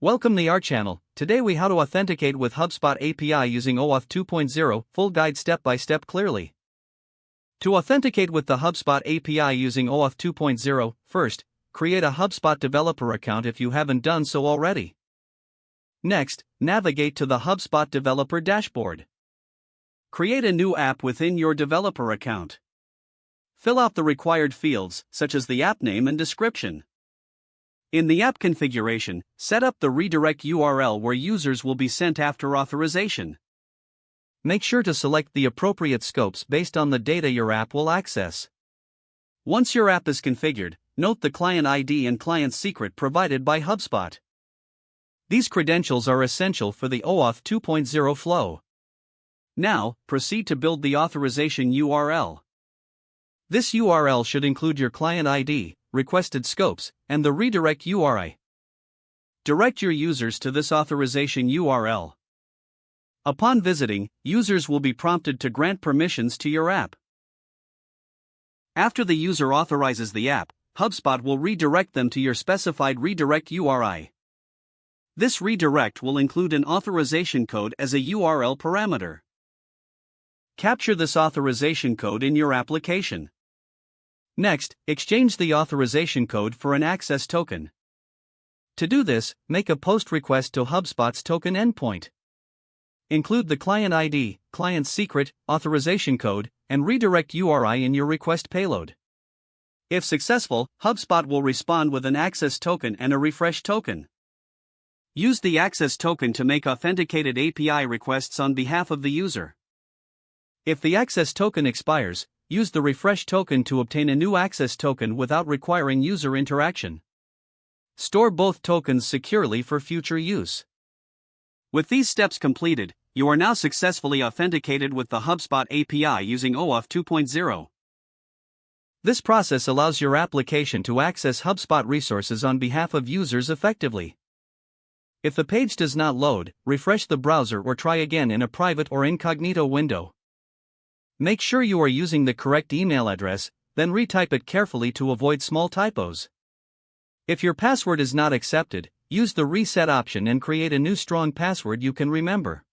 Welcome to our channel. Today we how to authenticate with HubSpot API using OAuth 2.0, full guide step by step clearly. To authenticate with the HubSpot API using OAuth 2.0, first, create a HubSpot developer account if you haven't done so already. Next, navigate to the HubSpot developer dashboard. Create a new app within your developer account. Fill out the required fields, such as the app name and description. In the app configuration, set up the redirect URL where users will be sent after authorization. Make sure to select the appropriate scopes based on the data your app will access. Once your app is configured, note the client ID and client secret provided by HubSpot. These credentials are essential for the OAuth 2.0 flow. Now, proceed to build the authorization URL. This URL should include your client ID, requested scopes, and the redirect URI. Direct your users to this authorization URL. Upon visiting, users will be prompted to grant permissions to your app. After the user authorizes the app, HubSpot will redirect them to your specified redirect URI. This redirect will include an authorization code as a URL parameter. Capture this authorization code in your application. Next, exchange the authorization code for an access token. To do this, make a POST request to HubSpot's token endpoint. Include the client ID, client secret, authorization code, and redirect URI in your request payload. If successful, HubSpot will respond with an access token and a refresh token. Use the access token to make authenticated API requests on behalf of the user. If the access token expires, use the refresh token to obtain a new access token without requiring user interaction. Store both tokens securely for future use. With these steps completed, you are now successfully authenticated with the HubSpot API using OAuth 2.0. This process allows your application to access HubSpot resources on behalf of users effectively. If the page does not load, refresh the browser or try again in a private or incognito window. Make sure you are using the correct email address, then retype it carefully to avoid small typos. If your password is not accepted, use the reset option and create a new strong password you can remember.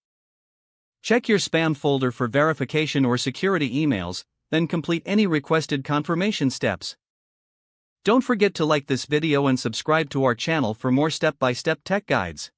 Check your spam folder for verification or security emails, then complete any requested confirmation steps. Don't forget to like this video and subscribe to our channel for more step-by-step tech guides.